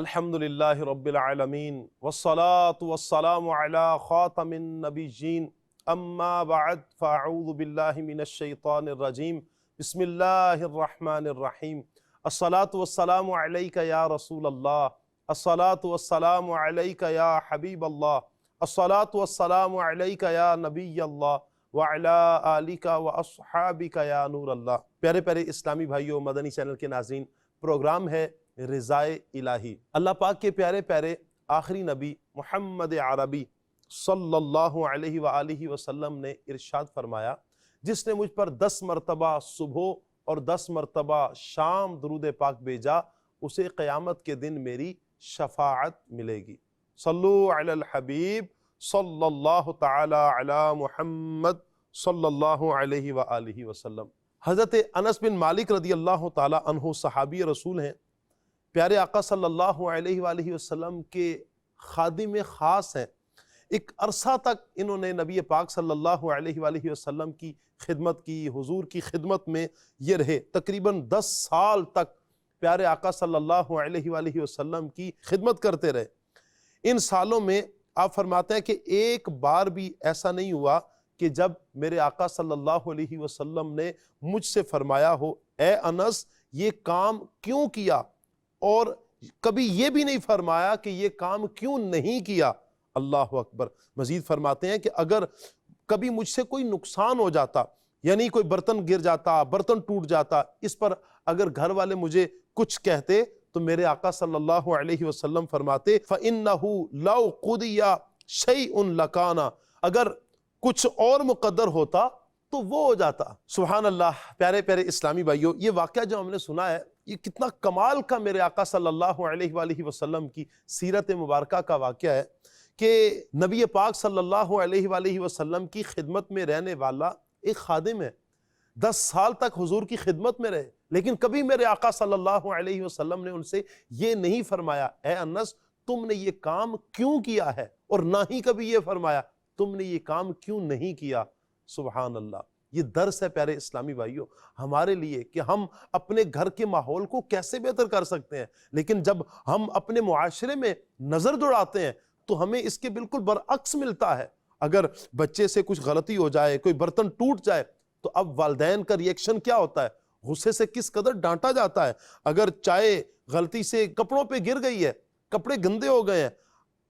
الحمدللہ رب العالمین والصلاة والسلام علی خاتم النبیین اما بعد فاعوذ باللہ من الشیطان الرجیم بسم اللہ الرحمن الرحیم الصلاة والسلام علیک یا رسول اللہ الصلاة والسلام علیک یا حبیب اللہ الصلاة والسلام علیک یا نبی اللہ وعلا آلک واصحابک یا نور اللہ۔ پیارے پیارے اسلامی بھائیوں، مدنی چینل کے ناظرین، پروگرام ہے رضائے الہی۔ اللہ پاک کے پیارے پیارے آخری نبی محمد عربی صلی اللہ علیہ وآلہ وسلم نے ارشاد فرمایا، جس نے مجھ پر 10 مرتبہ صبح اور 10 مرتبہ شام درود پاک بھیجا، اسے قیامت کے دن میری شفاعت ملے گی۔ صلو علی الحبیب صلی اللہ تعالی علی محمد صلی اللہ علیہ وآلہ وسلم۔ حضرت انس بن مالک رضی اللہ تعالی عنہ صحابی رسول ہیں، پیارے آقا صلی اللہ علیہ وآلہ وسلم کے خادم خاص ہیں۔ ایک عرصہ تک انہوں نے نبی پاک صلی اللہ علیہ وآلہ وسلم کی خدمت کی، حضور کی خدمت میں یہ رہے، تقریباً 10 سال تک پیارے آقا صلی اللہ علیہ وآلہ وسلم کی خدمت کرتے رہے۔ ان سالوں میں آپ فرماتے ہیں کہ ایک بار بھی ایسا نہیں ہوا کہ جب میرے آقا صلی اللہ علیہ وسلم نے مجھ سے فرمایا ہو، اے انس یہ کام کیوں کیا، اور کبھی یہ بھی نہیں فرمایا کہ یہ کام کیوں نہیں کیا۔ اللہ اکبر۔ مزید فرماتے ہیں کہ اگر کبھی مجھ سے کوئی نقصان ہو جاتا، یعنی کوئی برتن گر جاتا، برتن ٹوٹ جاتا، اس پر اگر گھر والے مجھے کچھ کہتے تو میرے آقا صلی اللہ علیہ وسلم فرماتے فَإِنَّهُ لَوْ قُضِيَ شَيْءٌ لَكَانَ، اگر کچھ اور مقدر ہوتا تو وہ ہو جاتا۔ سبحان اللہ۔ پیارے پیارے اسلامی بھائیوں، یہ واقعہ جو ہم نے سنا ہے، یہ کتنا کمال کا میرے آقا صلی اللہ علیہ وآلہ وسلم کی سیرت مبارکہ کا واقعہ ہے کہ نبی پاک صلی اللہ علیہ وآلہ وسلم کی خدمت میں رہنے والا ایک خادم ہے، 10 سال تک حضور کی خدمت میں رہے، لیکن کبھی میرے آقا صلی اللہ علیہ وسلم نے ان سے یہ نہیں فرمایا اے انس تم نے یہ کام کیوں کیا ہے، اور نہ ہی کبھی یہ فرمایا تم نے یہ کام کیوں نہیں کیا۔ سبحان اللہ۔ یہ درس ہے پیارے اسلامی بھائیوں ہمارے لیے کہ ہم اپنے گھر کے ماحول کو کیسے بہتر کر سکتے ہیں، لیکن جب ہم اپنے معاشرے میں نظر دوڑاتے ہیں تو ہمیں اس کے بالکل برعکس ملتا ہے۔ اگر بچے سے کچھ غلطی ہو جائے، کوئی برتن ٹوٹ جائے، تو اب والدین کا ریئیکشن کیا ہوتا ہے؟ غصے سے کس قدر ڈانٹا جاتا ہے۔ اگر چائے غلطی سے کپڑوں پہ گر گئی ہے، کپڑے گندے ہو گئے ہیں،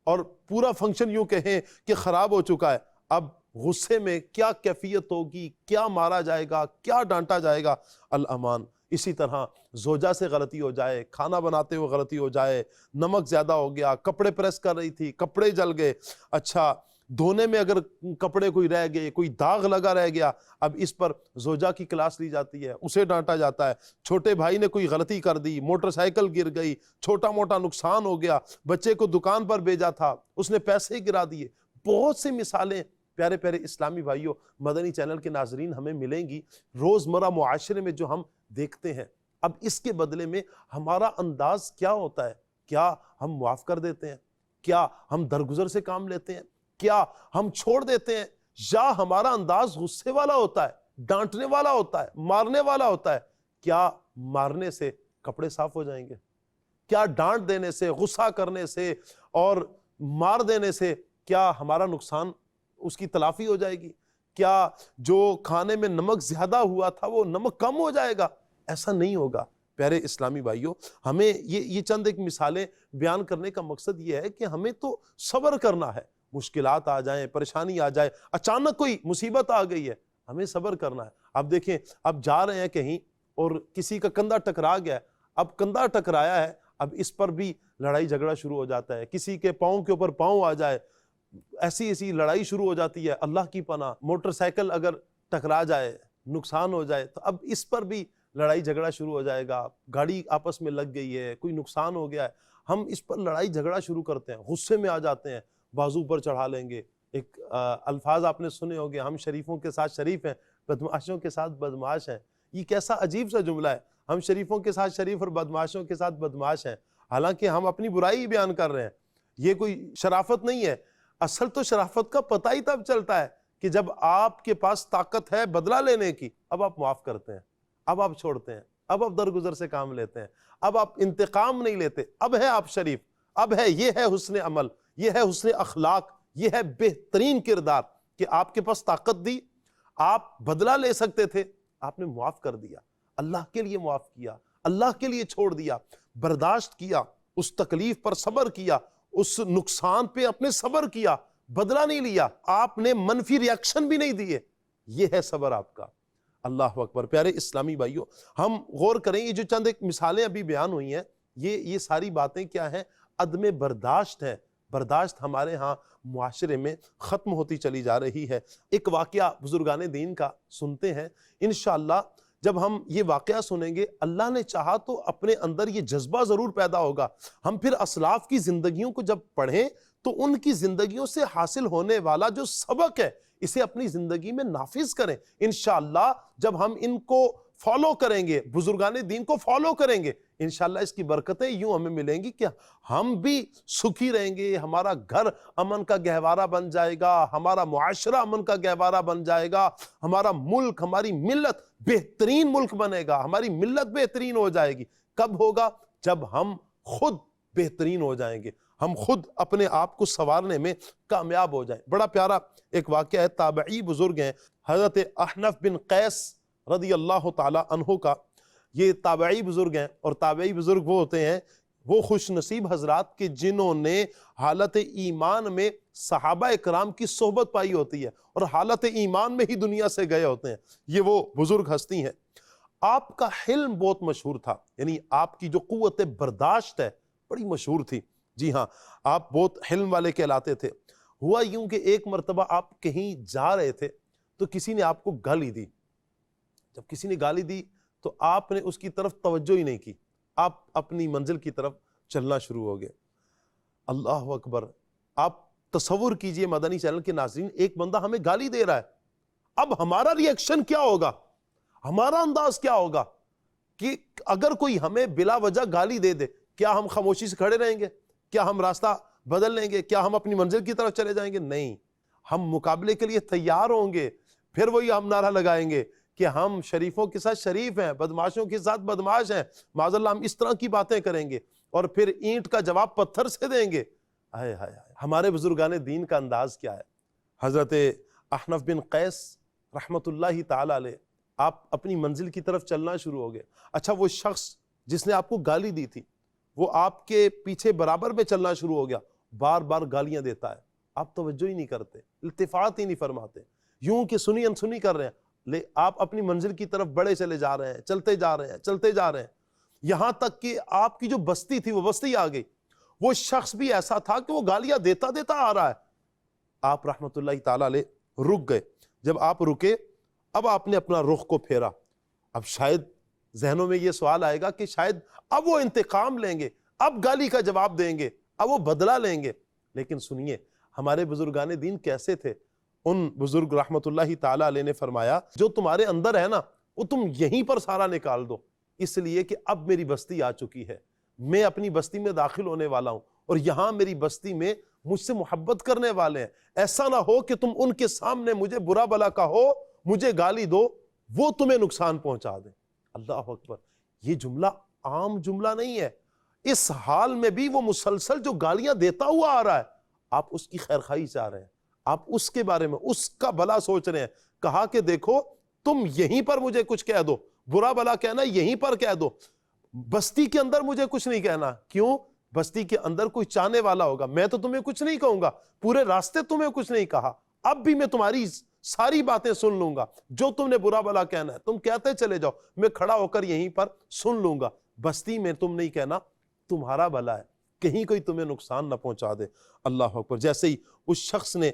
اور پورا فنکشن یوں کہیں کہ خراب ہو چکا ہے، اب غصے میں کیا کیفیت ہوگی، کیا مارا جائے گا، کیا ڈانٹا جائے گا، الامان۔ اسی طرح زوجہ سے غلطی ہو جائے، کھانا بناتے ہوئے غلطی ہو جائے، نمک زیادہ ہو گیا، کپڑے پریس کر رہی تھی، کپڑے جل گئے، اچھا دھونے میں اگر کپڑے کوئی رہ گئے، کوئی داغ لگا رہ گیا، اب اس پر زوجہ کی کلاس لی جاتی ہے، اسے ڈانٹا جاتا ہے۔ چھوٹے بھائی نے کوئی غلطی کر دی، موٹر سائیکل گر گئی، چھوٹا موٹا نقصان ہو گیا، بچے کو دکان پر بھیجا تھا، اس نے پیسے گرا دیے۔ بہت سی مثالیں پیارے پیارے اسلامی بھائیوں مدنی چینل کے ناظرین ہمیں ملیں گی روزمرہ معاشرے میں جو ہم دیکھتے ہیں۔ اب اس کے بدلے میں ہمارا انداز کیا ہوتا ہے؟ کیا ہم معاف کر دیتے ہیں؟ کیا ہم درگزر سے کام لیتے ہیں؟ کیا ہم چھوڑ دیتے ہیں؟ یا ہمارا انداز غصے والا ہوتا ہے، ڈانٹنے والا ہوتا ہے، مارنے والا ہوتا ہے؟ کیا مارنے سے کپڑے صاف ہو جائیں گے؟ کیا ڈانٹ دینے سے، غصہ کرنے سے اور مار دینے سے کیا ہمارا نقصان اس کی تلافی ہو جائے گی؟ کیا جو کھانے میں نمک زیادہ ہوا تھا وہ نمک کم ہو جائے گا؟ ایسا نہیں ہوگا۔ پیارے اسلامی بھائیوں، ہمیں یہ چند ایک مثالیں بیان کرنے کا مقصد یہ ہے کہ ہمیں تو صبر کرنا ہے۔ مشکلات آ جائیں، پریشانی آ جائے، اچانک کوئی مصیبت آ گئی ہے، ہمیں صبر کرنا ہے۔ اب دیکھیں، اب جا رہے ہیں کہیں اور کسی کا کندھا ٹکرا گیا ہے، اب کندھا ٹکرایا ہے، اب اس پر بھی لڑائی جھگڑا شروع ہو جاتا ہے، کسی کے پاؤں کے اوپر پاؤں آ جائے، ایسی لڑائی شروع ہو جاتی ہے۔ اللہ کی پناہ، موٹر سائیکل اگر ٹکرا جائے، نقصان ہو جائے، تو اب اس پر بھی لڑائی جھگڑا شروع ہو جائے گا۔ گاڑی آپس میں لگ گئی ہے، کوئی نقصان ہو گیا ہے، ہم اس پر لڑائی جھگڑا شروع کرتے ہیں، غصے میں آ جاتے ہیں، بازو پر چڑھا لیں گے۔ ایک الفاظ آپ نے سنے ہوگے، ہم شریفوں کے ساتھ شریف ہیں، بدمعاشوں کے ساتھ بدمعاش ہیں۔ یہ کیسا عجیب سا جملہ ہے، ہم شریفوں کے ساتھ شریف اور بدمعاشوں کے ساتھ بدمعاش ہیں، حالانکہ ہم اپنی برائی ہی بیان کر رہے ہیں۔ یہ کوئی شرافت نہیں ہے۔ اصل تو شرافت کا پتہ ہی تب چلتا ہے کہ جب آپ کے پاس طاقت ہے بدلہ لینے کی، اب آپ معاف کرتے ہیں، اب آپ چھوڑتے ہیں، اب آپ درگزر سے کام لیتے ہیں، اب آپ انتقام نہیں لیتے، اب ہے آپ شریف۔ اب ہے یہ ہے حسن عمل، یہ ہے حسن اخلاق، یہ ہے بہترین کردار کہ آپ کے پاس طاقت دی، آپ بدلہ لے سکتے تھے، آپ نے معاف کر دیا، اللہ کے لیے معاف کیا، اللہ کے لیے چھوڑ دیا، برداشت کیا، اس تکلیف پر صبر کیا، اس نقصان پہ اپنے صبر کیا، بدلہ نہیں لیا، آپ نے منفی ریاکشن بھی نہیں دیے، یہ ہے صبر آپ کا۔ اللہ اکبر۔ پیارے اسلامی بھائیوں، ہم غور کریں، یہ جو چند ایک مثالیں ابھی بیان ہوئی ہیں، یہ ساری باتیں کیا ہیں؟ عدم برداشت ہے۔ برداشت ہمارے ہاں معاشرے میں ختم ہوتی چلی جا رہی ہے۔ ایک واقعہ بزرگان دین کا سنتے ہیں، انشاءاللہ جب ہم یہ واقعہ سنیں گے، اللہ نے چاہا تو اپنے اندر یہ جذبہ ضرور پیدا ہوگا۔ ہم پھر اسلاف کی زندگیوں کو جب پڑھیں تو ان کی زندگیوں سے حاصل ہونے والا جو سبق ہے اسے اپنی زندگی میں نافذ کریں۔ انشاءاللہ جب ہم ان کو فالو کریں گے، بزرگان دین کو فالو کریں گے، انشاءاللہ اس کی برکتیں یوں ہمیں ملیں گی کہ ہم بھی سکھی رہیں گے، ہمارا گھر امن کا گہوارہ بن جائے گا، ہمارا معاشرہ امن کا گہوارہ بن جائے گا، ہمارا ملک، ہماری ملت بہترین ملک بنے گا، ہماری ملت بہترین ہو جائے گی۔ کب ہوگا؟ جب ہم خود بہترین ہو جائیں گے، ہم خود اپنے آپ کو سنوارنے میں کامیاب ہو جائیں۔ بڑا پیارا ایک واقعہ ہے، تابعی بزرگ ہیں حضرت احنف بن قیس رضی اللہ تعالی عنہ کا۔ یہ تابعی بزرگ ہیں، اور تابعی بزرگ وہ ہوتے ہیں، وہ خوش نصیب حضرات کہ جنہوں نے حالت ایمان میں صحابہ اکرام کی صحبت پائی ہوتی ہے اور حالت ایمان میں ہی دنیا سے گئے ہوتے ہیں۔ یہ وہ بزرگ ہستی ہیں۔ آپ کا حلم بہت مشہور تھا، یعنی آپ کی جو قوت برداشت ہے بڑی مشہور تھی۔ جی ہاں، آپ بہت حلم والے کہلاتے تھے۔ ہوا یوں کہ ایک مرتبہ آپ کہیں جا رہے تھے تو کسی نے آپ کو گالی دی۔ جب کسی نے گالی دی تو آپ نے اس کی طرف توجہ ہی نہیں کی، آپ اپنی منزل کی طرف چلنا شروع ہو گئے۔ اللہ اکبر۔ آپ تصور کیجئے مدنی چینل کے ناظرین، ایک بندہ ہمیں گالی دے رہا ہے، اب ہمارا ری ایکشن کیا ہوگا، ہمارا انداز کیا ہوگا؟ کہ اگر کوئی ہمیں بلا وجہ گالی دے دے، کیا ہم خاموشی سے کھڑے رہیں گے؟ کیا ہم راستہ بدل لیں گے؟ کیا ہم اپنی منزل کی طرف چلے جائیں گے؟ نہیں، ہم مقابلے کے لیے تیار ہوں گے۔ پھر وہی ہم نعرہ لگائیں گے کہ ہم شریفوں کے ساتھ شریف ہیں، بدماشوں کے ساتھ بدماش ہیں، معاذ اللہ ہم اس طرح کی باتیں کریں گے، اور پھر اینٹ کا جواب پتھر سے دیں گے۔ ہائے ہائے ہائے، ہمارے بزرگان دین کا انداز کیا ہے؟ حضرت احنف بن قیس رحمت اللہ تعالی علیہ، آپ اپنی منزل کی طرف چلنا شروع ہو گئے۔ اچھا، وہ شخص جس نے آپ کو گالی دی تھی وہ آپ کے پیچھے برابر میں چلنا شروع ہو گیا، بار بار گالیاں دیتا ہے، آپ توجہ ہی نہیں کرتے، التفات ہی نہیں فرماتے، یوں کہ سنی انسنی کر رہے ہیں، آپ اپنی منزل کی طرف بڑے چلے جا رہے ہیں، چلتے جا رہے ہیں، چلتے جا رہے ہیں، یہاں تک کہ آپ کی جو بستی تھی وہ بستی آ گئی۔ وہ شخص بھی ایسا تھا کہ وہ گالیاں دیتا دیتا آ رہا ہے۔ آپ رحمت اللہ تعالی علیہ رک گئے۔ جب آپ رکے، اب آپ نے اپنا رخ کو پھیرا۔ اب شاید ذہنوں میں یہ سوال آئے گا کہ شاید اب وہ انتقام لیں گے، اب گالی کا جواب دیں گے، اب وہ بدلہ لیں گے۔ لیکن سنیے، ہمارے بزرگان دین کیسے تھے؟ ان بزرگ رحمت اللہ تعالی علیہ نے فرمایا، جو تمہارے اندر ہے نا وہ تم یہیں پر سارا نکال دو، اس لیے کہ اب میری بستی آ چکی ہے، میں اپنی بستی میں داخل ہونے والا ہوں، اور یہاں میری بستی میں مجھ سے محبت کرنے والے ہیں۔ ایسا نہ ہو کہ تم ان کے سامنے مجھے برا بلا کہو، مجھے گالی دو، وہ تمہیں نقصان پہنچا دیں۔ اللہ اکبر۔ یہ جملہ عام جملہ نہیں ہے، اس حال میں بھی وہ مسلسل جو گالیاں دیتا ہوا آ رہا ہے، آپ اس کی خیر خواہی چاہ رہے ہیں، آپ اس کے بارے میں اس کا بھلا سوچ رہے ہیں۔ کہا کہ دیکھو تم یہیں پر مجھے کچھ کہہ دو، برا بلا کہنا یہیں پر کہہ دو، بستی کے اندر مجھے کچھ نہیں کہنا۔ کیوں؟ بستی کے اندر کوئی چاہنے والا ہوگا، میں تو تمہیں کچھ نہیں کہوں گا، پورے راستے تمہیں کچھ نہیں کہا، اب بھی میں تمہاری ساری باتیں سن لوں گا، جو تم نے برا بلا کہنا ہے تم کہتے چلے جاؤ، میں کھڑا ہو کر یہیں پر سن لوں گا، بستی میں تم نہیں کہنا، تمہارا بھلا ہے، کہیں کوئی تمہیں نقصان نہ پہنچا دے۔ اللہ اکبر۔ جیسے ہی اس شخص نے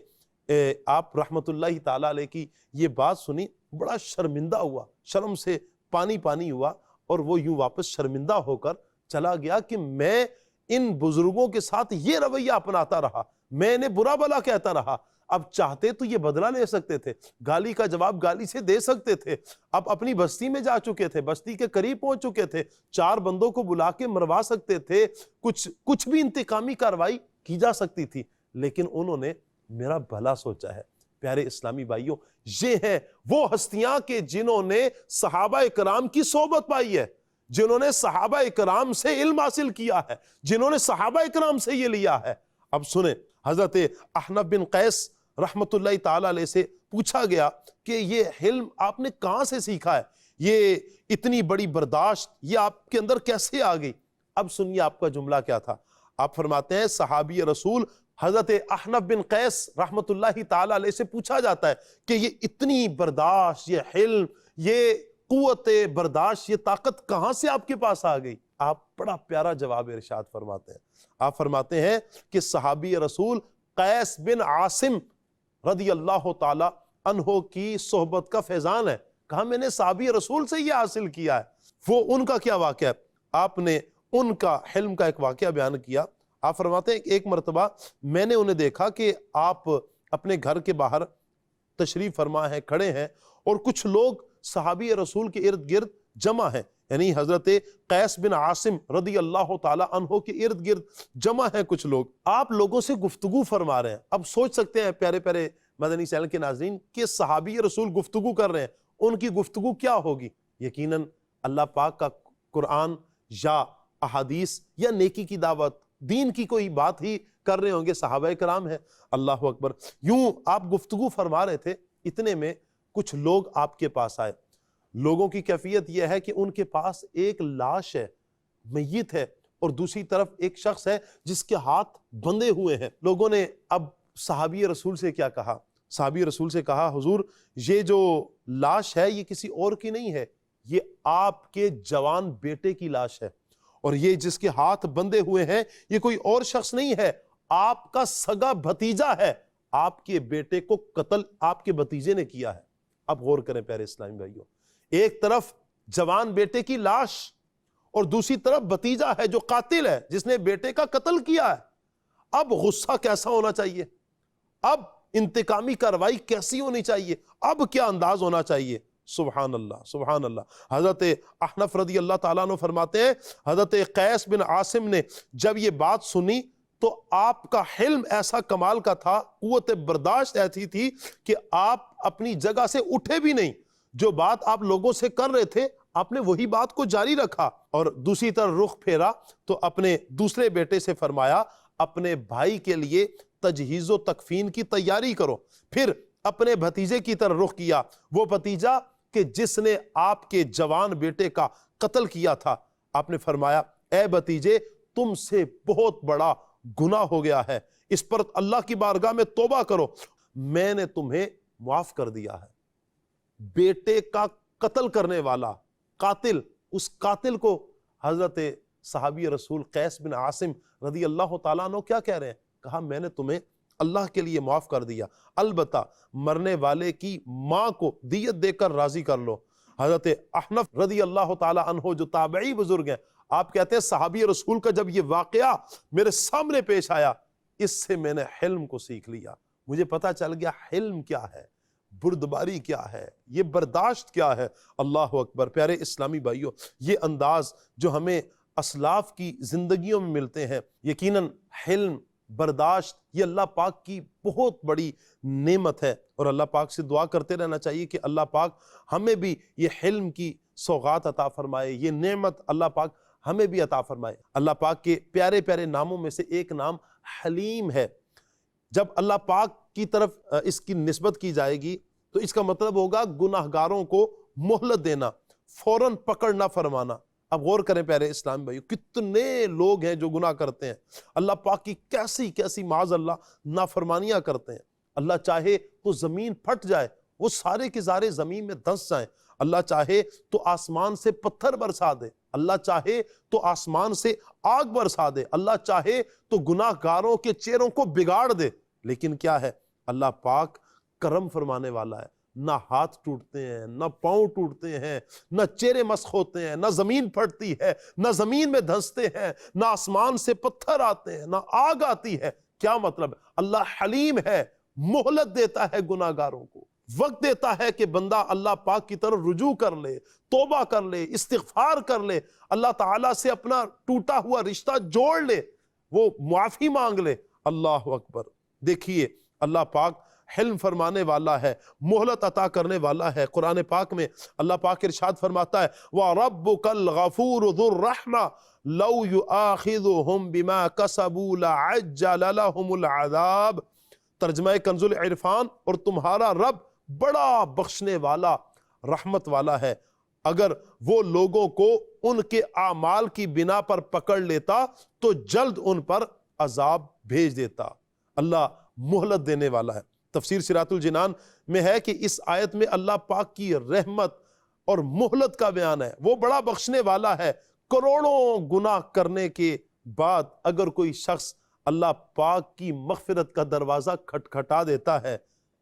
آپ رحمت اللہ تعالیٰ علیہ کی یہ بات سنی، بڑا شرمندہ ہوا، شرم سے پانی پانی ہوا، اور وہ یوں واپس شرمندہ ہو کر چلا گیا کہ میں ان بزرگوں کے ساتھ یہ رویہ اپناتا رہا، میں انہیں برا بلا کہتا رہا۔ اب چاہتے تو یہ بدلہ لے سکتے تھے، گالی کا جواب گالی سے دے سکتے تھے، اب اپنی بستی میں جا چکے تھے، بستی کے قریب پہنچ چکے تھے، 4 بندوں کو بلا کے مروا سکتے تھے، کچھ بھی انتقامی کاروائی کی جا سکتی تھی، لیکن انہوں نے میرا بھلا سوچا ہے۔ پیارے اسلامی بھائیوں، یہ ہیں وہ ہستیاں کہ جنہوں نے صحابہ کرام کی صحبت پائی ہے، جنہوں نے صحابہ اکرام سے علم حاصل کیا ہے، جنہوں نے صحابہ اکرام سے یہ لیا ہے۔ اب سنیں، حضرت احنف بن قیس رحمت اللہ تعالی علیہ سے پوچھا گیا کہ یہ علم آپ نے کہاں سے سیکھا ہے، یہ اتنی بڑی برداشت یہ آپ کے اندر کیسے آ گئی؟ اب سنیے آپ کا جملہ کیا تھا۔ آپ فرماتے ہیں صحابی رسول حضرت احنف بن قیس رحمت اللہ تعالی علیہ سے پوچھا جاتا ہے کہ یہ اتنی برداشت، یہ علم، یہ قوت برداشت، یہ طاقت کہاں سے آپ کے پاس آ گئی؟ آپ بڑا پیارا جواب ارشاد فرماتے ہیں۔ آپ فرماتے ہیں کہ صحابی رسول قیس بن عاصم رضی اللہ تعالی عنہ کی صحبت کا فیضان ہے۔ کہا میں نے صحابی رسول سے یہ حاصل کیا ہے۔ وہ ان کا کیا واقعہ ہے؟ آپ نے ان کا حلم کا ایک واقعہ بیان کیا۔ آپ فرماتے ہیں کہ ایک مرتبہ میں نے انہیں دیکھا کہ آپ اپنے گھر کے باہر تشریف فرما ہیں، کھڑے ہیں، اور کچھ لوگ صحابی رسول کے ارد گرد جمع ہیں، یعنی حضرت قیس بن عاصم رضی اللہ تعالی عنہ کے ارد گرد جمع ہیں کچھ لوگ۔ آپ لوگوں سے گفتگو فرما رہے ہیں۔ اب سوچ سکتے ہیں پیارے پیارے مدنی چینل کے ناظرین کہ صحابی رسول گفتگو کر رہے ہیں، ان کی گفتگو کیا ہوگی؟ یقیناً اللہ پاک کا قرآن یا احادیث یا نیکی کی دعوت، دین کی کوئی بات ہی کر رہے ہوں گے، صحابہ کرام ہیں۔ اللہ اکبر۔ یوں آپ گفتگو فرما رہے تھے، اتنے میں کچھ لوگ آپ کے پاس آئے۔ لوگوں کی کیفیت یہ ہے کہ ان کے پاس ایک لاش ہے، میت ہے، اور دوسری طرف ایک شخص ہے جس کے ہاتھ بندھے ہوئے ہیں۔ لوگوں نے اب صحابی رسول سے کیا کہا؟ صحابی رسول سے کہا حضور یہ جو لاش ہے یہ کسی اور کی نہیں ہے، یہ آپ کے جوان بیٹے کی لاش ہے، اور یہ جس کے ہاتھ بندھے ہوئے ہیں یہ کوئی اور شخص نہیں ہے، آپ کا سگا بھتیجا ہے، آپ کے بیٹے کو قتل آپ کے بھتیجے نے کیا ہے۔ اب غور کریں پیارے اسلامی بھائیوں، ایک طرف جوان بیٹے کی لاش اور دوسری طرف بھتیجا ہے جو قاتل ہے، جس نے بیٹے کا قتل کیا ہے۔ اب غصہ کیسا ہونا چاہیے؟ اب انتقامی کاروائی کیسی ہونی چاہیے؟ اب کیا انداز ہونا چاہیے؟ سبحان اللہ، سبحان اللہ۔ حضرت احنف رضی اللہ تعالیٰ عنہ فرماتے ہیں حضرت قیس بن عاصم نے جب یہ بات سنی تو آپ کا حلم ایسا کمال کا تھا، قوت برداشت ایسی تھی کہ آپ اپنی جگہ سے اٹھے بھی نہیں۔ جو بات آپ لوگوں سے کر رہے تھے آپ نے وہی بات کو جاری رکھا، اور دوسری طرف رخ پھیرا تو اپنے دوسرے بیٹے سے فرمایا اپنے بھائی کے لیے تجہیز و تکفین کی تیاری کرو۔ پھر اپنے بھتیجے کی طرف رخ کیا، وہ بھتیجا کہ جس نے آپ کے جوان بیٹے کا قتل کیا تھا۔ آپ نے فرمایا اے بھتیجے تم سے بہت بڑا گناہ ہو گیا ہے، اس پر اللہ کی بارگاہ میں توبہ کرو، میں نے تمہیں معاف کر دیا ہے۔ بیٹے کا قتل کرنے والا قاتل، اس قاتل کو حضرت صحابی رسول قیس بن عاصم رضی اللہ تعالیٰ عنہ کیا کہہ رہے ہیں؟ کہا میں نے تمہیں اللہ کے لیے معاف کر دیا، البتہ مرنے والے کی ماں کو دیت دے کر راضی کر لو۔ حضرت احنف رضی اللہ تعالیٰ عنہ جو تابعی بزرگ ہیں، آپ کہتے ہیں صحابی رسول کا جب یہ واقعہ میرے سامنے پیش آیا، اس سے میں نے حلم کو سیکھ لیا، مجھے پتا چل گیا حلم کیا ہے، بردباری کیا ہے، یہ برداشت کیا ہے۔ اللہ اکبر۔ پیارے اسلامی بھائیوں، یہ انداز جو ہمیں اسلاف کی زندگیوں میں ملتے ہیں، یقیناً حلم، برداشت، یہ اللہ پاک کی بہت بڑی نعمت ہے، اور اللہ پاک سے دعا کرتے رہنا چاہیے کہ اللہ پاک ہمیں بھی یہ حلم کی سوغات عطا فرمائے، یہ نعمت اللہ پاک ہمیں بھی عطا فرمائے۔ اللہ پاک کے پیارے پیارے ناموں میں سے ایک نام حلیم ہے۔ جب اللہ پاک کی طرف اس کی نسبت کی جائے گی تو اس کا مطلب ہوگا گناہگاروں کو مہلت دینا، فوراً پکڑ نہ فرمانا۔ اب غور کریں پیارے اسلام بھائیو، کتنے لوگ ہیں جو گناہ کرتے ہیں، اللہ پاک کی کیسی کیسی معاذ اللہ نافرمانیاں کرتے ہیں۔ اللہ چاہے تو زمین پھٹ جائے، وہ سارے کے سارے زمین میں دھنس جائیں، اللہ چاہے تو آسمان سے پتھر برسا دے، اللہ چاہے تو آسمان سے آگ برسا دے، اللہ چاہے تو گناہگاروں کے چہروں کو بگاڑ دے، لیکن کیا ہے؟ اللہ پاک کرم فرمانے والا ہے، نہ ہاتھ ٹوٹتے ہیں، نہ پاؤں ٹوٹتے ہیں، نہ چہرے مسخ ہوتے ہیں، نہ زمین پھٹتی ہے، نہ زمین میں دھنستے ہیں، نہ آسمان سے پتھر آتے ہیں، نہ آگ آتی ہے۔ کیا مطلب؟ اللہ حلیم ہے، مہلت دیتا ہے گناہگاروں کو، وقت دیتا ہے کہ بندہ اللہ پاک کی طرف رجوع کر لے، توبہ کر لے، استغفار کر لے، اللہ تعالیٰ سے اپنا ٹوٹا ہوا رشتہ جوڑ لے، وہ معافی مانگ لے۔ اللہ اکبر۔ دیکھیے اللہ پاک حلم فرمانے والا ہے، مہلت عطا کرنے والا ہے۔ قرآن پاک میں اللہ پاک ارشاد فرماتا ہے وَرَبُّكَ الْغَفُورُ ذُو الرَّحْمَةِ لَوْ يُؤَاخِذُهُمْ بِمَا كَسَبُوا لَعَجَّلَ لَهُمُ الْعَذَابَ۔ ترجمہ کنز العرفان، اور تمہارا رب بڑا بخشنے والا رحمت والا ہے، اگر وہ لوگوں کو ان کے اعمال کی بنا پر پکڑ لیتا تو جلد ان پر عذاب بھیج دیتا۔ اللہ مہلت دینے والا ہے۔ تفسیر صراط الجنان میں ہے کہ اس آیت میں اللہ پاک کی رحمت اور مہلت کا بیان ہے۔ وہ بڑا بخشنے والا ہے۔ کروڑوں گناہ کرنے کے بعد اگر کوئی شخص اللہ پاک کی مغفرت کا دروازہ کھٹکھٹا دیتا ہے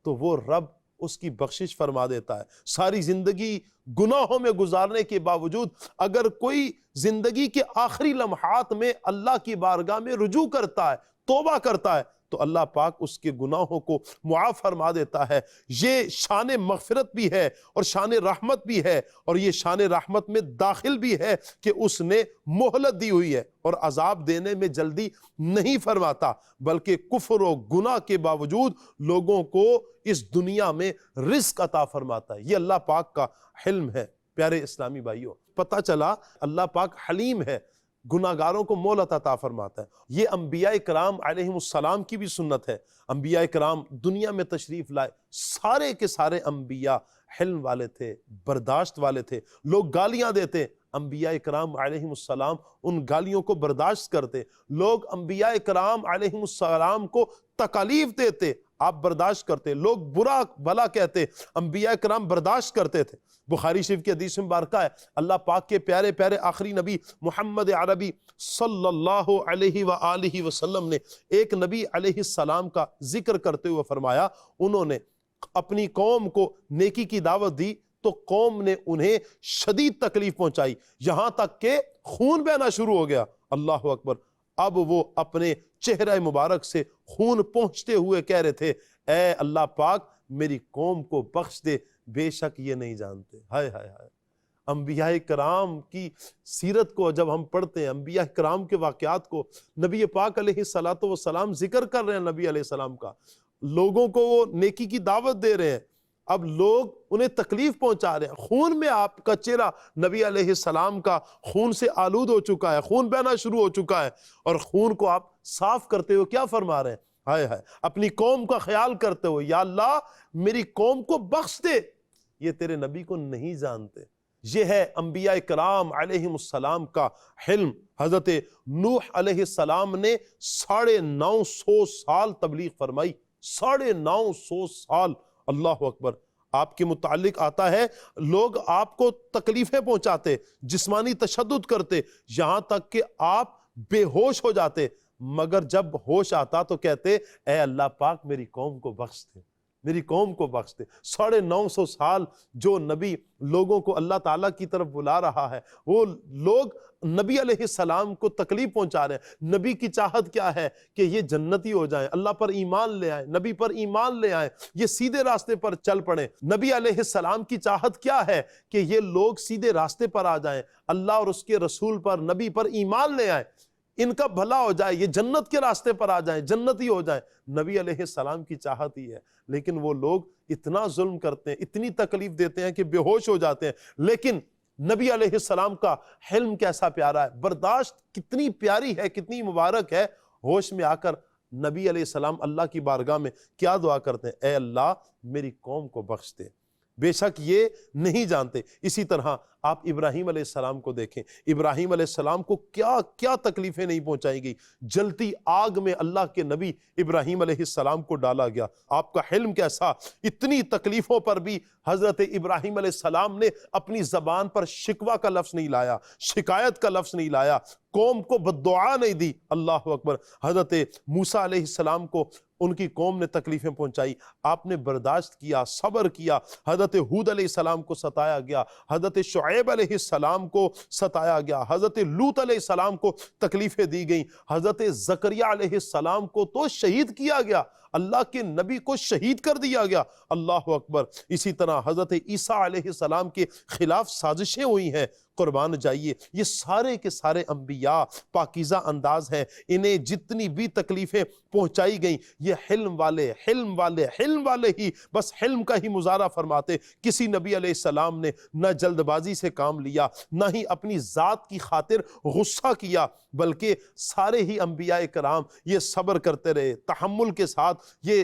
تو وہ رب اس کی بخشش فرما دیتا ہے۔ ساری زندگی گناہوں میں گزارنے کے باوجود اگر کوئی زندگی کے آخری لمحات میں اللہ کی بارگاہ میں رجوع کرتا ہے، توبہ کرتا ہے، تو اللہ پاک اس کے گناہوں کو معاف فرما دیتا ہے۔ یہ شان مغفرت بھی ہے اور شان رحمت بھی ہے، اور یہ شان رحمت میں داخل بھی ہے کہ اس نے مہلت دی ہوئی ہے اور عذاب دینے میں جلدی نہیں فرماتا، بلکہ کفر و گناہ کے باوجود لوگوں کو اس دنیا میں رزق عطا فرماتا ہے۔ یہ اللہ پاک کا حلم ہے۔ پیارے اسلامی بھائیوں، پتہ چلا اللہ پاک حلیم ہے، گناہگاروں کو مہلت عطا فرماتا ہے۔ یہ انبیاء کرام علیہم السلام کی بھی سنت ہے۔ انبیاء کرام دنیا میں تشریف لائے، سارے کے سارے انبیاء حلم والے تھے، برداشت والے تھے۔ لوگ گالیاں دیتے، انبیاء کرام علیہم السلام ان گالیوں کو برداشت کرتے۔ لوگ انبیاء کرام علیہم السلام کو تکالیف دیتے، آپ برداشت کرتے۔ لوگ برا بھلا کہتے، انبیاء کرام برداشت کرتے تھے۔ بخاری شریف کی حدیث مبارکہ ہے، اللہ پاک کے پیارے پیارے آخری نبی محمد عربی صلی اللہ علیہ وآلہ وسلم نے ایک نبی علیہ السلام کا ذکر کرتے ہوئے فرمایا، انہوں نے اپنی قوم کو نیکی کی دعوت دی تو قوم نے انہیں شدید تکلیف پہنچائی، یہاں تک کہ خون بہنا شروع ہو گیا۔ اللہ اکبر۔ اب وہ اپنے چہرہ مبارک سے خون پہنچتے ہوئے کہہ رہے تھے، اے اللہ پاک میری قوم کو بخش دے، بے شک یہ نہیں جانتے۔ ہائے ہائے ہائے۔ انبیاء کرام کی سیرت کو جب ہم پڑھتے ہیں، انبیاء کرام کے واقعات کو، نبی پاک علیہ السلام ذکر کر رہے ہیں نبی علیہ السلام کا، لوگوں کو وہ نیکی کی دعوت دے رہے ہیں، اب لوگ انہیں تکلیف پہنچا رہے ہیں۔ خون میں آپ کا چہرہ نبی علیہ السلام کا خون سے آلود ہو چکا ہے، خون بہنا شروع ہو چکا ہے، اور خون کو آپ صاف کرتے ہوئے کیا فرما رہے ہیں؟ ہائے ہائے، اپنی قوم کا خیال کرتے ہوئے، یا اللہ میری قوم کو بخش دے، یہ تیرے نبی کو نہیں جانتے۔ یہ ہے انبیاء کرام علیہم السلام کا حلم۔ حضرت نوح علیہ السلام نے 950 سال تبلیغ فرمائی، 950 سال۔ اللہ اکبر۔ آپ کے متعلق آتا ہے لوگ آپ کو تکلیفیں پہنچاتے، جسمانی تشدد کرتے، یہاں تک کہ آپ بے ہوش ہو جاتے، مگر جب ہوش آتا تو کہتے اے اللہ پاک میری قوم کو بخش دے، میری قوم کو بخش دے۔ 950 سال جو نبی لوگوں کو اللہ تعالیٰ کی طرف بلا رہا ہے، وہ لوگ نبی علیہ السلام کو تکلیف پہنچا رہے ہیں۔ نبی کی چاہت کیا ہے کہ یہ جنتی ہو جائیں، اللہ پر ایمان لے آئیں، نبی پر ایمان لے آئیں، یہ سیدھے راستے پر چل پڑیں۔ نبی علیہ السلام کی چاہت کیا ہے کہ یہ لوگ سیدھے راستے پر آ جائیں، اللہ اور اس کے رسول پر، نبی پر ایمان لے آئیں، ان کا بھلا ہو جائے، یہ جنت کے راستے پر آ جائیں، جنتی ہو جائیں۔ نبی علیہ السلام کی چاہت ہی ہے، لیکن وہ لوگ اتنا ظلم کرتے ہیں، اتنی تکلیف دیتے ہیں کہ بے ہوش ہو جاتے ہیں۔ لیکن نبی علیہ السلام کا حلم کیسا پیارا ہے، برداشت کتنی پیاری ہے، کتنی مبارک ہے۔ ہوش میں آ کر نبی علیہ السلام اللہ کی بارگاہ میں کیا دعا کرتے ہیں؟ اے اللہ میری قوم کو بخش دے، بے شک یہ نہیں جانتے۔ اسی طرح آپ ابراہیم علیہ السلام کو دیکھیں، ابراہیم علیہ السلام کو کیا کیا تکلیفیں نہیں پہنچائی گئی۔ جلتی آگ میں اللہ کے نبی ابراہیم علیہ السلام کو ڈالا گیا۔ آپ کا حلم کیسا، اتنی تکلیفوں پر بھی حضرت ابراہیم علیہ السلام نے اپنی زبان پر شکوہ کا لفظ نہیں لایا، شکایت کا لفظ نہیں لایا، قوم کو بددعا نہیں دی۔ اللہ اکبر۔ حضرت موسیٰ علیہ السلام کو ان کی قوم نے تکلیفیں پہنچائی، آپ نے برداشت کیا، صبر کیا۔ حضرت ہود علیہ السلام کو ستایا گیا، حضرت شعیب علیہ السلام کو ستایا گیا، حضرت لوط علیہ السلام کو تکلیفیں دی گئیں، حضرت زکریا علیہ السلام کو تو شہید کیا گیا۔ اللہ کے نبی کو شہید کر دیا گیا۔ اللہ اکبر۔ اسی طرح حضرت عیسیٰ علیہ السلام کے خلاف سازشیں ہوئی ہیں، قربان جائیے۔ یہ سارے کے سارے انبیاء پاکیزہ انداز ہیں، انہیں جتنی بھی تکلیفیں پہنچائی گئیں یہ حلم والے ہی بس حلم کا ہی مظاہرہ فرماتے۔ کسی نبی علیہ السلام نے نہ جلد بازی سے کام لیا، نہ ہی اپنی ذات کی خاطر غصہ کیا، بلکہ سارے ہی انبیاء کرام یہ صبر کرتے رہے، تحمل کے ساتھ یہ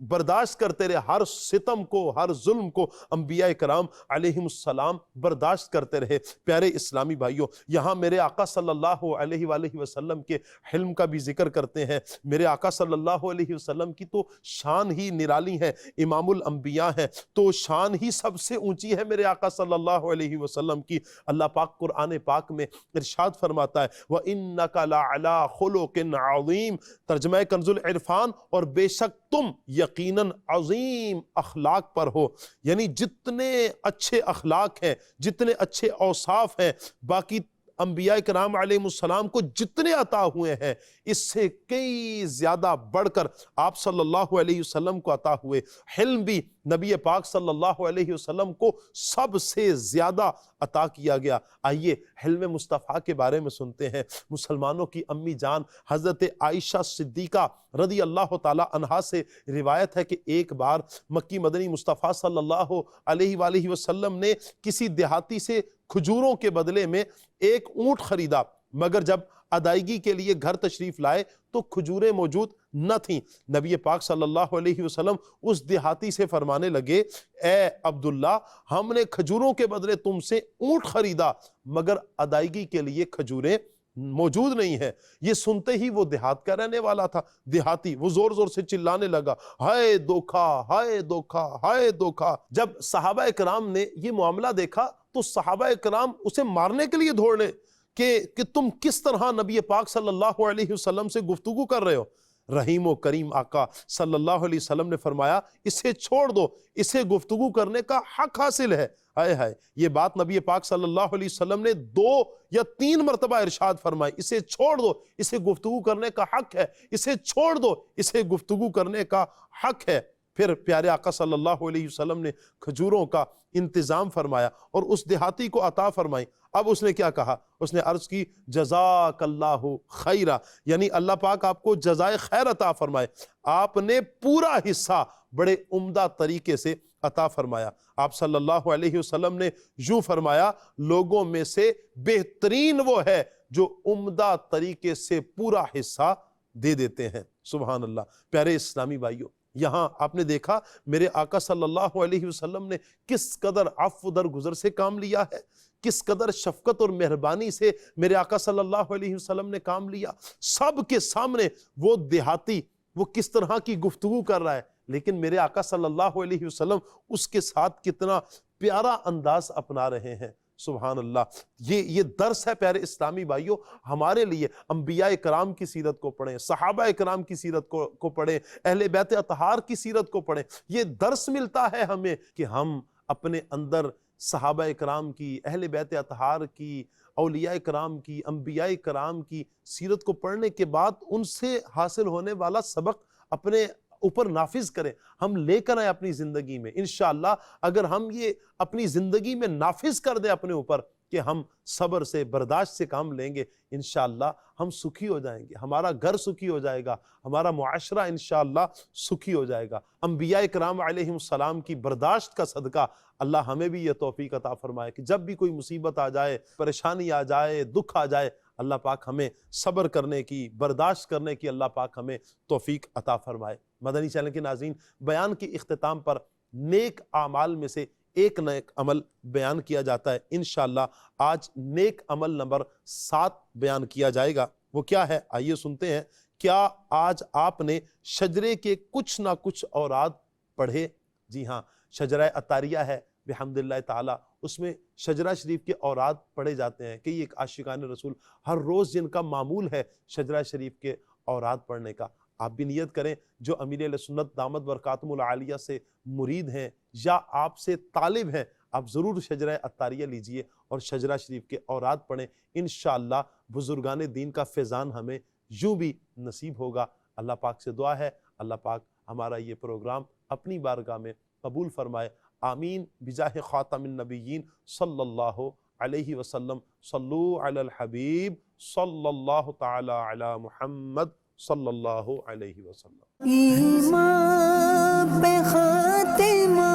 برداشت کرتے رہے، ہر ستم کو، ہر ظلم کو انبیاء کرام علیہم السلام برداشت کرتے رہے۔ پیارے اسلامی بھائیوں، یہاں میرے آقا صلی اللہ علیہ وآلہ وسلم کے حلم کا بھی ذکر کرتے ہیں۔ میرے آقا صلی اللہ علیہ وسلم کی تو شان ہی نرالی ہے، امام الانبیاء ہیں، تو شان ہی سب سے اونچی ہے میرے آقا صلی اللہ علیہ وسلم کی۔ اللہ پاک قرآن پاک میں ارشاد فرماتا ہے وَإِنَّكَ لَعَلَىٰ خُلُقٍ عَظِيمٍ، ترجمہ کنز العرفان، اور بے شک تم یقیناً عظیم اخلاق پر ہو، یعنی جتنے اچھے اخلاق ہیں، جتنے اچھے اوصاف ہیں باقی انبیاء کرام علیہ السلام کو جتنے عطا ہوئے ہیں، اس سے کئی زیادہ بڑھ کر آپ صلی اللہ علیہ وسلم کو عطا ہوئے۔ حلم بھی نبی پاک صلی اللہ علیہ وسلم کو سب سے زیادہ عطا کیا گیا۔ آئیے حلم مصطفیٰ کے بارے میں سنتے ہیں۔ مسلمانوں کی امی جان حضرت عائشہ صدیقہ رضی اللہ تعالی عنہا سے روایت ہے کہ ایک بار مکی مدنی مصطفیٰ صلی اللہ علیہ وآلہ وسلم نے کسی دیہاتی سے کھجوروں کے بدلے میں ایک اونٹ خریدا، مگر جب ادائیگی کے لیے گھر تشریف لائے تو کھجوریں موجود نہ تھیں۔ نبی پاک صلی اللہ علیہ وسلم اس دیہاتی سے فرمانے لگے اے عبداللہ، ہم نے کھجوروں کے بدلے تم سے اونٹ خریدا مگر ادائیگی کے لیے کھجوریں موجود نہیں ہے۔ یہ سنتے ہی وہ دیہات کا رہنے والا تھا، دیہاتی، وہ زور زور سے چلانے لگا ہائے دھوکا، ہائے دھوکا، ہائے دھوکا۔ جب صحابہ کرام نے یہ معاملہ دیکھا تو صحابہ کرام اسے مارنے کے لیے دوڑے کہ تم کس طرح نبی پاک صلی اللہ علیہ وسلم سے گفتگو کر رہے ہو۔ رحیم و کریم آقا صلی اللہ علیہ وسلم نے فرمایا اسے چھوڑ دو، اسے گفتگو کرنے کا حق حاصل ہے۔ ہائے ہائے، یہ بات نبی پاک صلی اللہ علیہ وسلم نے 2 یا 3 مرتبہ ارشاد فرمائی، اسے چھوڑ دو، اسے گفتگو کرنے کا حق ہے، اسے چھوڑ دو، اسے گفتگو کرنے کا حق ہے۔ پھر پیارے آقا صلی اللہ علیہ وسلم نے کھجوروں کا انتظام فرمایا اور اس دیہاتی کو عطا فرمائی۔ اب اس نے کیا کہا؟ اس نے عرض کی جزاک اللہ خیرہ، یعنی اللہ پاک آپ کو جزائے خیر عطا فرمائے۔ آپ نے پورا حصہ بڑے عمدہ طریقے سے عطا فرمایا۔ آپ صلی اللہ علیہ وسلم نے یوں فرمایا لوگوں میں سے بہترین وہ ہے جو عمدہ طریقے سے پورا حصہ دے دیتے ہیں۔ سبحان اللہ۔ پیارے اسلامی بھائیوں، یہاں آپ نے دیکھا میرے آقا صلی اللہ علیہ وسلم نے کس قدر عفو درگزر سے کام لیا ہے، کس قدر شفقت اور مہربانی سے میرے آقا صلی اللہ علیہ وسلم نے کام لیا۔ سب کے سامنے وہ دیہاتی وہ کس طرح کی گفتگو کر رہا ہے، لیکن میرے آقا صلی اللہ علیہ وسلم اس کے ساتھ کتنا پیارا انداز اپنا رہے ہیں۔ سبحان اللہ۔ یہ درس ہے پیارے اسلامی بھائیوں ہمارے لیے۔ انبیاء کرام کی سیرت کو پڑھیں، صحابہ کرام کی سیرت کو پڑھیں، اہل بیت اطہار کی سیرت کو پڑھیں۔ یہ درس ملتا ہے ہمیں کہ ہم اپنے اندر صحابہ کرام کی، اہل بیت اطہار کی، اولیاء کرام کی، انبیاء کرام کی سیرت کو پڑھنے کے بعد ان سے حاصل ہونے والا سبق اپنے اوپر نافذ کریں، ہم لے کر آئیں اپنی زندگی میں۔ انشاءاللہ اگر ہم یہ اپنی زندگی میں نافذ کر دیں اپنے اوپر کہ ہم صبر سے، برداشت سے کام لیں گے، انشاءاللہ ہم سکھی ہو جائیں گے، ہمارا گھر سکھی ہو جائے گا، ہمارا معاشرہ انشاءاللہ سکھی ہو جائے گا۔ انبیاء کرام علیہ السلام کی برداشت کا صدقہ اللہ ہمیں بھی یہ توفیق عطا فرمائے کہ جب بھی کوئی مصیبت آ جائے، پریشانی آ جائے، دکھ آ جائے، اللہ پاک ہمیں صبر کرنے کی، برداشت کرنے کی اللہ پاک ہمیں توفیق عطا فرمائے۔ مدنی چینل کے ناظرین، بیان کے اختتام پر نیک اعمال میں سے ایک نیک عمل بیان کیا جاتا ہے۔ انشاءاللہ آج نیک عمل نمبر 7 بیان کیا جائے گا۔ وہ کیا ہے؟ آئیے سنتے ہیں۔ کیا آج آپ نے شجرے کے کچھ نہ کچھ اوراد پڑھے؟ جی ہاں، شجرہ عطاریہ ہے بحمداللہ تعالی، اس میں شجرہ شریف کے اوراد پڑھے جاتے ہیں کہ یہ ایک عاشقان رسول ہر روز جن کا معمول ہے شجرہ شریف کے اوراد پڑھنے کا۔ آپ بھی نیت کریں، جو امیر اہل سنت دامت برکاتہم العالیہ سے مرید ہیں یا آپ سے طالب ہیں، آپ ضرور شجرہ عطاریہ لیجئے اور شجرہ شریف کے اوراد پڑھیں۔ انشاءاللہ بزرگان دین کا فیضان ہمیں یوں بھی نصیب ہوگا۔ اللہ پاک سے دعا ہے اللہ پاک ہمارا یہ پروگرام اپنی بارگاہ میں قبول فرمائے. آمین بجاہ خاتم النبیین صلی اللہ علیہ وسلم. صلو علی الحبیب صلی اللہ تعالی علی محمد صلی اللہ علیہ وسلم. ایمان پہ خاتمہ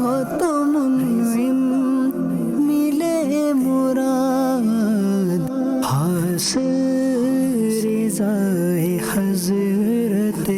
ہو تو منعم ملے مراد حاصل رضائے حضرت